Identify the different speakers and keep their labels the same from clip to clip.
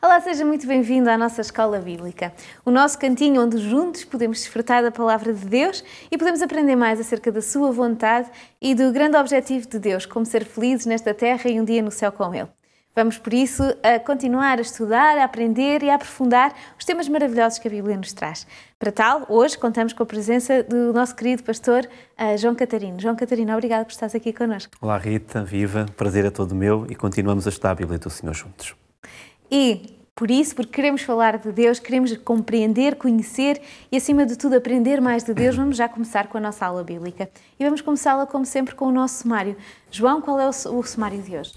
Speaker 1: Olá, seja muito bem-vindo à nossa Escola Bíblica, o nosso cantinho onde juntos podemos desfrutar da Palavra de Deus e podemos aprender mais acerca da sua vontade e do grande objetivo de Deus, como ser felizes nesta terra e um dia no céu com Ele. Vamos, por isso, a continuar a estudar, a aprender e a aprofundar os temas maravilhosos que a Bíblia nos traz. Para tal, hoje contamos com a presença do nosso querido pastor João Catarino. João Catarino, obrigado por estares aqui connosco.
Speaker 2: Olá Rita, viva, prazer é todo meu e continuamos a estudar a Bíblia do Senhor juntos.
Speaker 1: E por isso, porque queremos falar de Deus, queremos compreender, conhecer e, acima de tudo, aprender mais de Deus, vamos já começar com a nossa aula bíblica. E vamos começá-la, como sempre, com o nosso sumário. João, qual é o sumário de hoje?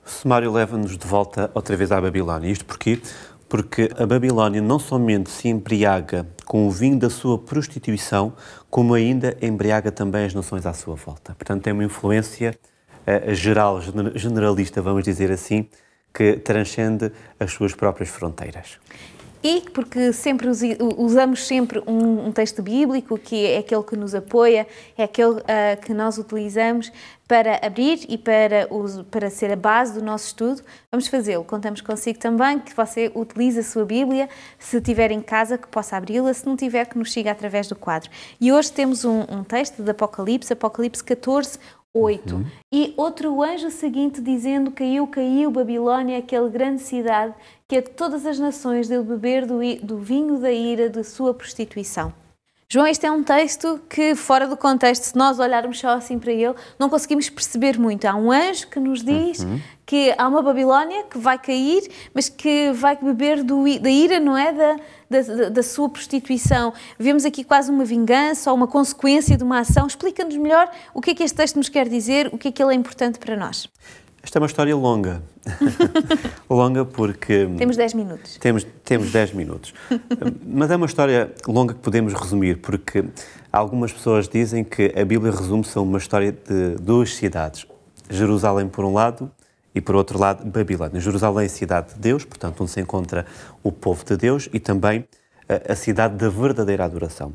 Speaker 2: O sumário leva-nos de volta outra vez à Babilónia. Isto porquê? Porque a Babilónia não somente se embriaga com o vinho da sua prostituição, como ainda embriaga também as nações à sua volta. Portanto, tem uma influência geral, generalista, vamos dizer assim, que transcende as suas próprias fronteiras.
Speaker 1: E porque sempre usamos sempre um texto bíblico, que é aquele que nos apoia, é aquele que nós utilizamos para abrir e para ser a base do nosso estudo, vamos fazê-lo. Contamos consigo também que você utilize a sua Bíblia, se tiver em casa, que possa abri-la, se não tiver, que nos siga através do quadro. E hoje temos um texto de Apocalipse 14, 8. E outro anjo seguinte dizendo: caiu, Babilónia, aquela grande cidade, que é de todas as nações dele beber do vinho da ira de sua prostituição. João, este é um texto que, fora do contexto, se nós olharmos só assim para ele, não conseguimos perceber muito. Há um anjo que nos diz que há uma Babilónia que vai cair, mas que vai beber da ira, não é? Da sua prostituição. Vemos aqui quase uma vingança ou uma consequência de uma ação. Explica-nos melhor o que é que este texto nos quer dizer, o que é que ele é importante para nós.
Speaker 2: Esta é uma história longa. Longa porque...
Speaker 1: Temos 10 minutos.
Speaker 2: Temos 10 minutos. Mas é uma história longa que podemos resumir, porque algumas pessoas dizem que a Bíblia resume-se a uma história de duas cidades. Jerusalém por um lado e por outro lado Babilónia. Jerusalém é a cidade de Deus, portanto onde se encontra o povo de Deus, e também a cidade da verdadeira adoração.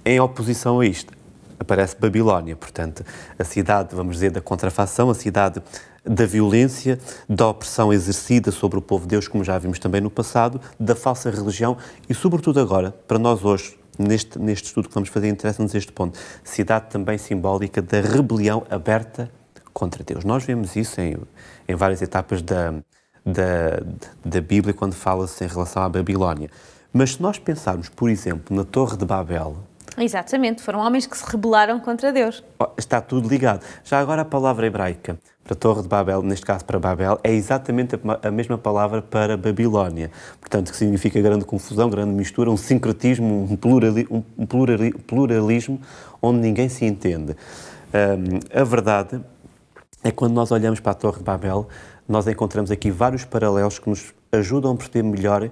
Speaker 2: Em oposição a isto aparece Babilónia, portanto a cidade, vamos dizer, da contrafação, a cidade da violência, da opressão exercida sobre o povo de Deus, como já vimos também no passado, da falsa religião e, sobretudo agora, para nós hoje, neste estudo que vamos fazer, interessa-nos este ponto, cidade também simbólica da rebelião aberta contra Deus. Nós vemos isso em várias etapas da Bíblia, quando fala-se em relação à Babilónia. Mas se nós pensarmos, por exemplo, na Torre de Babel...
Speaker 1: Exatamente, foram homens que se rebelaram contra Deus.
Speaker 2: Está tudo ligado. Já agora a palavra hebraica para a Torre de Babel, neste caso para Babel, é exatamente a mesma palavra para Babilónia. Portanto, que significa grande confusão, grande mistura, um sincretismo, um pluralismo onde ninguém se entende. A verdade é que quando nós olhamos para a Torre de Babel, nós encontramos aqui vários paralelos que nos ajudam a perceber melhor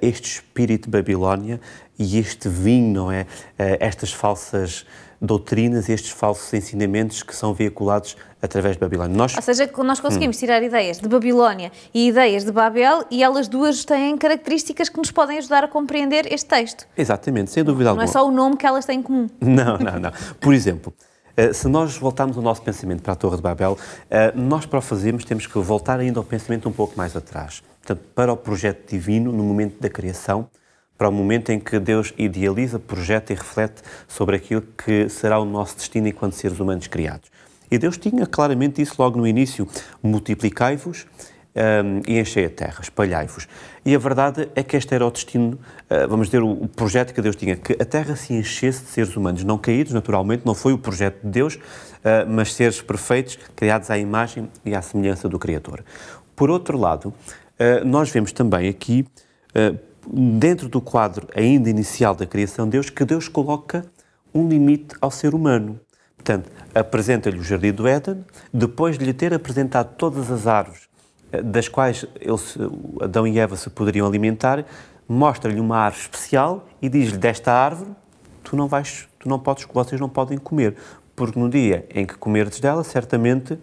Speaker 2: este espírito de Babilónia e este vinho, não é? Estas falsas doutrinas e estes falsos ensinamentos que são veiculados através de Babilónia.
Speaker 1: Ou seja, nós conseguimos tirar ideias de Babilónia e ideias de Babel e elas duas têm características que nos podem ajudar a compreender este texto.
Speaker 2: Exatamente, sem dúvida alguma.
Speaker 1: Não é só o nome que elas têm em comum.
Speaker 2: Não. Por exemplo, se nós voltarmos o nosso pensamento para a Torre de Babel, nós para o fazermos temos que voltar ainda ao pensamento um pouco mais atrás. Portanto, para o projeto divino no momento da criação, para o momento em que Deus idealiza, projeta e reflete sobre aquilo que será o nosso destino enquanto seres humanos criados. E Deus tinha claramente isso logo no início: multiplicai-vos e enchei a terra, espalhai-vos. E a verdade é que este era o destino, vamos dizer, o projeto que Deus tinha, que a terra se enchesse de seres humanos, não caídos, naturalmente, não foi o projeto de Deus, mas seres perfeitos, criados à imagem e à semelhança do Criador. Por outro lado, nós vemos também aqui, dentro do quadro ainda inicial da criação de Deus, que Deus coloca um limite ao ser humano. Portanto, apresenta-lhe o Jardim do Éden, depois de lhe ter apresentado todas as árvores das quais Adão e Eva se poderiam alimentar, mostra-lhe uma árvore especial e diz-lhe: desta árvore vocês não podem comer, porque no dia em que comerdes dela, certamente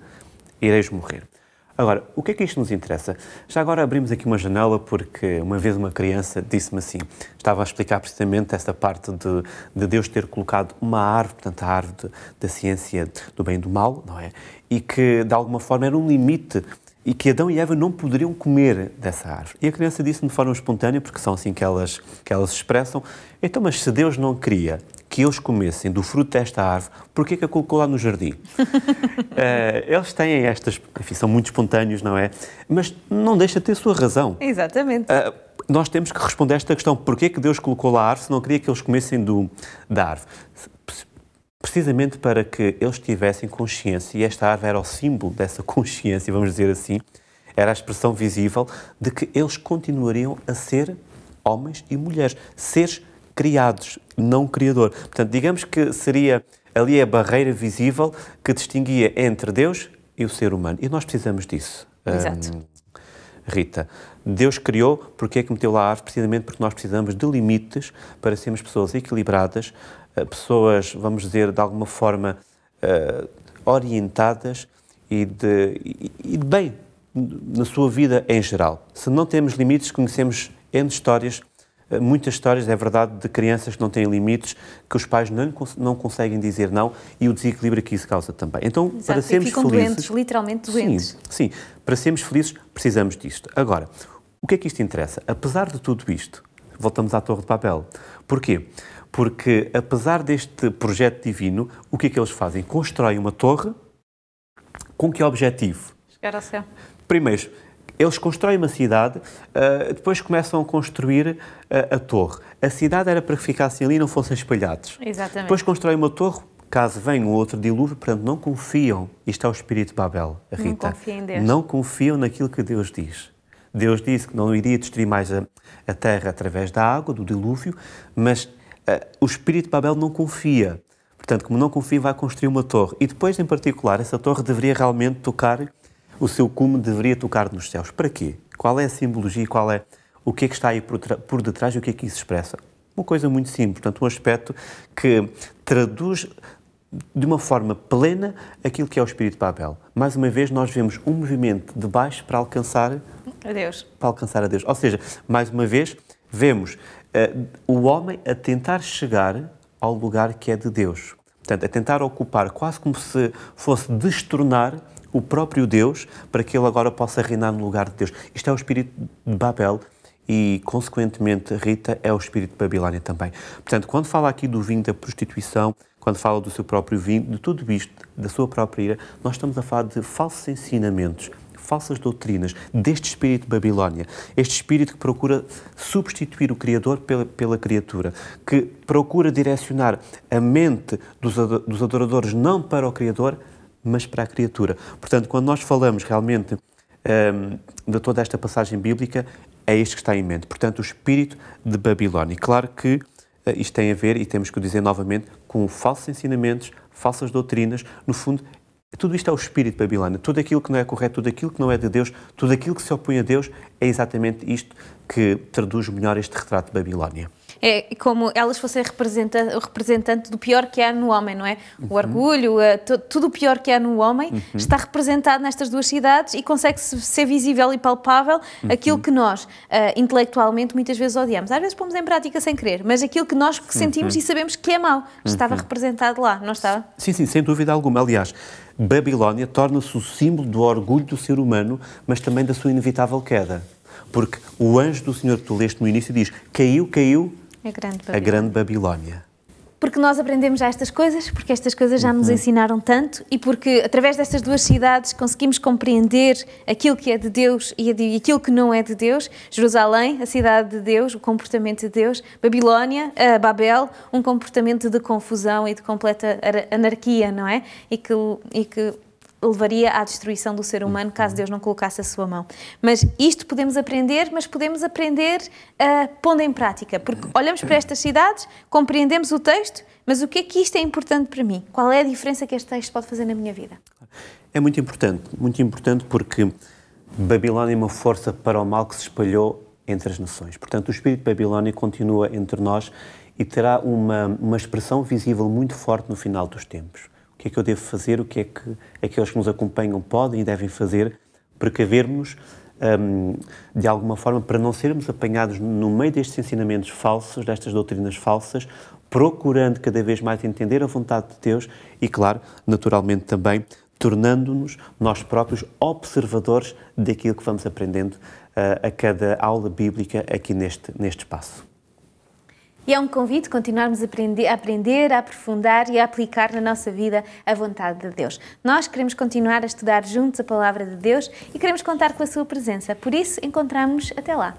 Speaker 2: ireis morrer. Agora, o que é que isto nos interessa? Já agora abrimos aqui uma janela porque uma vez uma criança disse-me assim, estava a explicar precisamente esta parte de Deus ter colocado uma árvore, portanto a árvore da ciência do bem e do mal, não é? E que de alguma forma era um limite e que Adão e Eva não poderiam comer dessa árvore. E a criança disse de forma espontânea, porque são assim que elas se expressam, então, mas se Deus não queria que eles comessem do fruto desta árvore, porquê que a colocou lá no jardim? Eles têm estas, enfim, são muito espontâneos, não é? Mas não deixa de ter sua razão.
Speaker 1: Exatamente.
Speaker 2: Nós temos que responder a esta questão, porquê que Deus colocou lá a árvore se não queria que eles comessem da árvore? Precisamente para que eles tivessem consciência, e esta árvore era o símbolo dessa consciência, vamos dizer assim, era a expressão visível de que eles continuariam a ser homens e mulheres, seres criados, não criador. Portanto, digamos que seria ali a barreira visível que distinguia entre Deus e o ser humano. E nós precisamos disso.
Speaker 1: Exato.
Speaker 2: Rita, Deus criou, porque é que meteu lá a árvore? Precisamente porque nós precisamos de limites para sermos pessoas equilibradas, pessoas, vamos dizer, de alguma forma orientadas e de bem na sua vida em geral. Se não temos limites, conhecemos N histórias, muitas histórias, é verdade, de crianças que não têm limites, que os pais não conseguem dizer não e o desequilíbrio que isso causa também. Então,
Speaker 1: exato,
Speaker 2: para sermos
Speaker 1: ficam
Speaker 2: felizes...
Speaker 1: doentes, literalmente doentes.
Speaker 2: Sim, para sermos felizes precisamos disto. Agora, o que é que isto interessa? Apesar de tudo isto, voltamos à Torre de Babel. Porquê? Porque, apesar deste projeto divino, o que é que eles fazem? Constroem uma torre com que objetivo?
Speaker 1: Chegar ao céu.
Speaker 2: Primeiro, eles constroem uma cidade, depois começam a construir a torre. A cidade era para que ficassem ali e não fossem espalhados.
Speaker 1: Exatamente.
Speaker 2: Depois constroem uma torre, caso venha um outro dilúvio, portanto, não confiam. Isto é o espírito de Babel, Rita.
Speaker 1: Não confiam em Deus.
Speaker 2: Não confiam naquilo que Deus diz. Deus disse que não iria destruir mais a terra através da água, do dilúvio, mas o espírito de Babel não confia. Portanto, como não confia, vai construir uma torre. E depois, em particular, essa torre deveria realmente tocar, o seu cume deveria tocar nos céus. Para quê? Qual é a simbologia? O que é que está aí por detrás e o que é que isso expressa? Uma coisa muito simples, portanto, um aspecto que traduz de uma forma plena aquilo que é o espírito de Babel. Mais uma vez, nós vemos um movimento de baixo para alcançar a Deus. Ou seja, mais uma vez, vemos o homem a tentar chegar ao lugar que é de Deus. Portanto, a tentar ocupar, quase como se fosse destornar o próprio Deus para que ele agora possa reinar no lugar de Deus. Isto é o espírito de Babel e, consequentemente, Rita, é o espírito de Babilónia também. Portanto, quando fala aqui do vinho da prostituição, quando fala do seu próprio vinho, de tudo isto, da sua própria ira, nós estamos a falar de falsos ensinamentos, falsas doutrinas, deste espírito de Babilónia. Este espírito que procura substituir o Criador pela criatura, que procura direcionar a mente dos adoradores não para o Criador, mas para a criatura. Portanto, quando nós falamos realmente de toda esta passagem bíblica, é isto que está em mente. Portanto, o espírito de Babilónia. Claro que isto tem a ver, e temos que o dizer novamente, com falsos ensinamentos, falsas doutrinas. No fundo, tudo isto é o espírito de Babilónia. Tudo aquilo que não é correto, tudo aquilo que não é de Deus, tudo aquilo que se opõe a Deus, é exatamente isto que traduz melhor este retrato de Babilónia.
Speaker 1: É como elas fossem o representante do pior que há no homem, não é? O orgulho, tudo o pior que há no homem está representado nestas duas cidades e consegue ser visível e palpável aquilo que nós, intelectualmente, muitas vezes odiamos. Às vezes pomos em prática sem querer, mas aquilo que nós sentimos e sabemos que é mau, estava representado lá, não estava?
Speaker 2: Sim, sem dúvida alguma. Aliás, Babilónia torna-se o símbolo do orgulho do ser humano, mas também da sua inevitável queda. Porque o anjo do Senhor que tu leste no início diz, caiu a grande Babilónia.
Speaker 1: Porque nós aprendemos já estas coisas, porque estas coisas já nos ensinaram tanto e porque através destas duas cidades conseguimos compreender aquilo que é de Deus e aquilo que não é de Deus. Jerusalém, a cidade de Deus, o comportamento de Deus. Babilónia, Babel, um comportamento de confusão e de completa anarquia, não é? E que levaria à destruição do ser humano caso Deus não colocasse a sua mão. Mas isto podemos aprender, mas podemos aprender pondo em prática, porque olhamos para estas cidades, compreendemos o texto, mas o que é que isto é importante para mim? Qual é a diferença que este texto pode fazer na minha vida?
Speaker 2: É muito importante porque Babilónia é uma força para o mal que se espalhou entre as nações. Portanto, o espírito de Babilónia continua entre nós e terá uma expressão visível muito forte no final dos tempos. O que é que eu devo fazer? O que é que aqueles que nos acompanham podem e devem fazer? Precaver-nos, de alguma forma, para não sermos apanhados no meio destes ensinamentos falsos, destas doutrinas falsas, procurando cada vez mais entender a vontade de Deus e, claro, naturalmente também, tornando-nos nós próprios observadores daquilo que vamos aprendendo a cada aula bíblica aqui neste espaço.
Speaker 1: E é um convite continuarmos a aprender, a aprofundar e a aplicar na nossa vida a vontade de Deus. Nós queremos continuar a estudar juntos a Palavra de Deus e queremos contar com a sua presença. Por isso, encontramos-nos até lá.